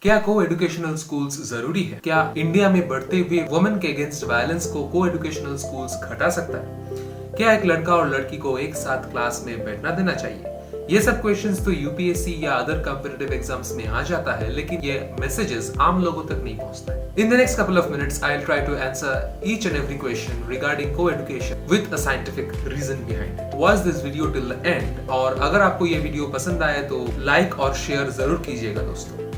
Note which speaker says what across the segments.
Speaker 1: क्या को educational schools जरूरी है? क्या इंडिया में बढ़ते हुए वुमेन के अगेंस्ट वायलेंस को एजुकेशनल स्कूल्स घटा सकता है? क्या एक लड़का और लड़की को एक साथ क्लास में बैठना देना चाहिए? ये सब क्वेश्चंस तो यूपीएससी या अदर कॉम्पिटिटिव एग्जाम्स में आ जाता है, लेकिन ये मैसेजेस आम लोगों तक नहीं पहुंचता है। In the next couple of minutes, I'll try to answer each and every question regarding co-education with a scientific reason behind it. Watch this video till the end, और अगर आपको ये वीडियो पसंद आए तो लाइक और शेयर जरूर कीजिएगा दोस्तों।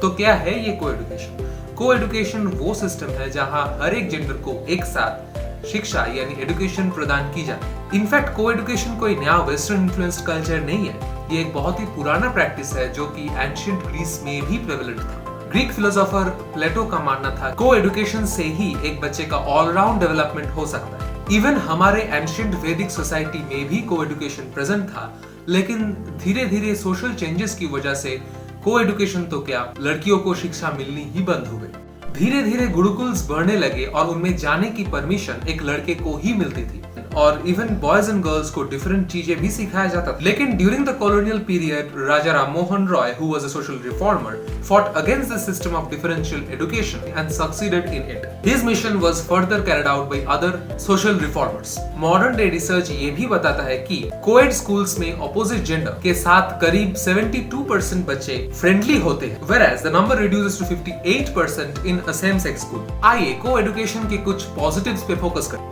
Speaker 1: तो क्या है ये को-एजुकेशन? को-एजुकेशन वो सिस्टम है जहां हर एक जेंडर को एक साथ शिक्षा यानी एजुकेशन प्रदान की जाती है। इनफैक्ट को-एजुकेशन कोई नया वेस्टर्न इन्फ्लुएंस्ड कल्चर नहीं है, ये एक बहुत ही पुराना प्रैक्टिस है जो कि एंशिएंट ग्रीस में भी प्रेवलेंट था। ग्रीक फिलोसोफर प्लेटो का मानना था को-एजुकेशन से ही एक बच्चे का ऑलराउंड डेवलपमेंट हो सकता है। इवन हमारे एंशिएंट वैदिक सोसाइटी में भी को-एजुकेशन प्रेजेंट था, लेकिन धीरे धीरे सोशल चेंजेस की वजह से को-एजुकेशन तो क्या, लड़कियों को शिक्षा मिलनी ही बंद हो गई। धीरे धीरे गुरुकुल्स बढ़ने लगे और उनमें जाने की परमिशन एक लड़के को ही मिलती थी, और इवन बॉयज एंड गर्ल्स को डिफरेंट चीजें भी सिखाया जाता था। लेकिन during the colonial period, Raja Ram Mohan Roy, who was a social reformer, fought against the system of differential education and succeeded in it. His mission was further carried out by other social reformers. Modern day research ये भी बताता है कि co-ed schools में opposite gender के साथ करीब 72% बच्चे फ्रेंडली होते हैं, whereas the number reduces to 58% in a same-sex school. आइए को-एजुकेशन के कुछ पॉजिटिव्स पे फोकस करें।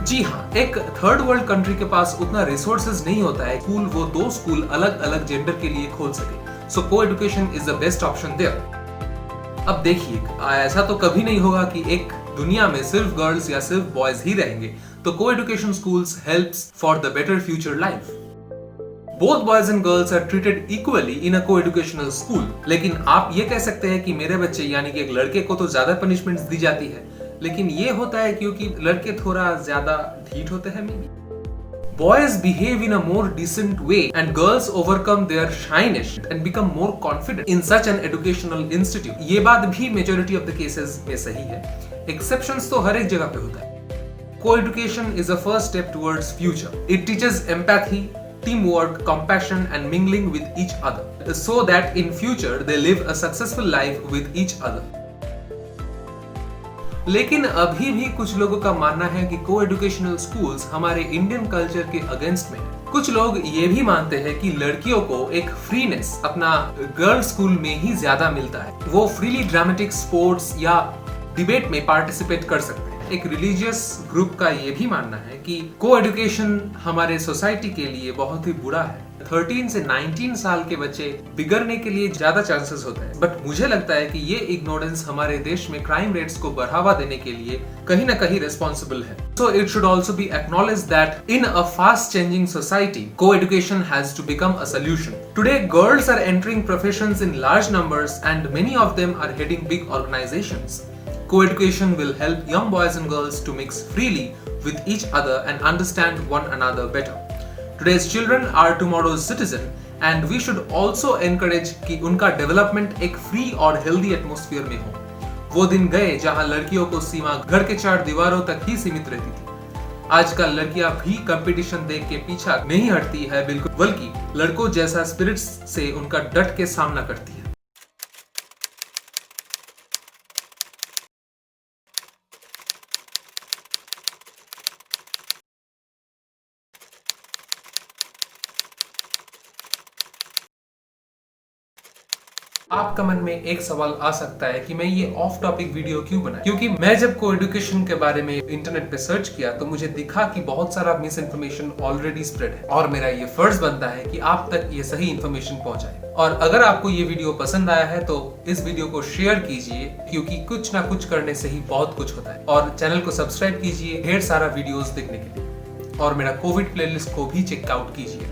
Speaker 1: जी हाँ, एक थर्ड वर्ल्ड कंट्री के पास उतना रिसोर्सेज नहीं होता है स्कूल वो दो स्कूल अलग अलग जेंडर के लिए खोल सके, सो को education is the best option there. अब देखिए, ऐसा तो कभी नहीं होगा कि एक दुनिया में सिर्फ गर्ल्स या सिर्फ बॉयज ही रहेंगे, तो coeducation schools helps for the better future life. Both boys and girls are treated equally in a coeducational school, लेकिन आप ये कह सकते हैं कि मेरे बच्चे यानी कि एक लड़के को तो ज्यादा पनिशमेंट्स दी जाती है, लेकिन ये होता है क्योंकि लड़के थोड़ा ज्यादा ढीठ होते हैं। maybe boys behave in a more decent way and girls overcome their shyness and become more confident in such an educational institute. ये बात भी majority of the cases में सही है, exceptions तो हर एक जगह पे होता है। Co-education is a first step towards future. It teaches empathy, teamwork, compassion and mingling with each other so that in future they live a successful life with each other. लेकिन अभी भी कुछ लोगों का मानना है कि को एजुकेशनल स्कूल्स हमारे इंडियन कल्चर के अगेंस्ट में है। कुछ लोग ये भी मानते हैं कि लड़कियों को एक फ्रीनेस अपना गर्ल स्कूल में ही ज्यादा मिलता है, वो फ्रीली ड्रामेटिक स्पोर्ट्स या डिबेट में पार्टिसिपेट कर सकते हैं। एक रिलीजियस ग्रुप का ये भी मानना है कि को एजुकेशन हमारे सोसाइटी के लिए बहुत ही बुरा है। 13 से 19 साल के बच्चे बिगड़ने के लिए ज्यादा चांसेस होते हैं, बट मुझे लगता है कि ये इग्नोरेंस हमारे देश में क्राइम रेट्स को बढ़ावा देने के लिए कहीं ना कहीं रिस्पॉन्सिबल है। So it should also be acknowledged that in a fast changing society, co-education has to become a solution. Today, girls are entering professions in large numbers and many of them are heading big organizations. Co-education will help young boys and girls to mix freely with each other and understand one another better. Today's children are tomorrow's citizen and we should also encourage कि उनका development एक free और healthy atmosphere में हो। वो दिन गए जहां लड़कियों को सीमा घर के 4 दीवारों तक ही सीमित रहती थी। आजकल लड़कियां भी कंपटीशन देख के पीछा नहीं हटती है बिल्कुल, बल्कि लड़कों जैसा स्पिरिट्स से उनका डट के सामना करती है। आपका मन में एक सवाल आ सकता है कि मैं ये ऑफ टॉपिक वीडियो क्यों बनाया, क्योंकि मैं जब को एजुकेशन के बारे में इंटरनेट पे सर्च किया तो मुझे दिखा कि बहुत सारा मिस इन्फॉर्मेशन ऑलरेडी स्प्रेड है, और मेरा ये फर्ज बनता है कि आप तक ये सही इन्फॉर्मेशन पहुंचाए। और अगर आपको ये वीडियो पसंद आया है तो इस वीडियो को शेयर कीजिए, क्योंकि कुछ ना कुछ करने से ही बहुत कुछ होता है। और चैनल को सब्सक्राइब कीजिए ढेर सारा वीडियोस देखने के लिए, और मेरा कोविड प्लेलिस्ट को भी चेकआउट कीजिए।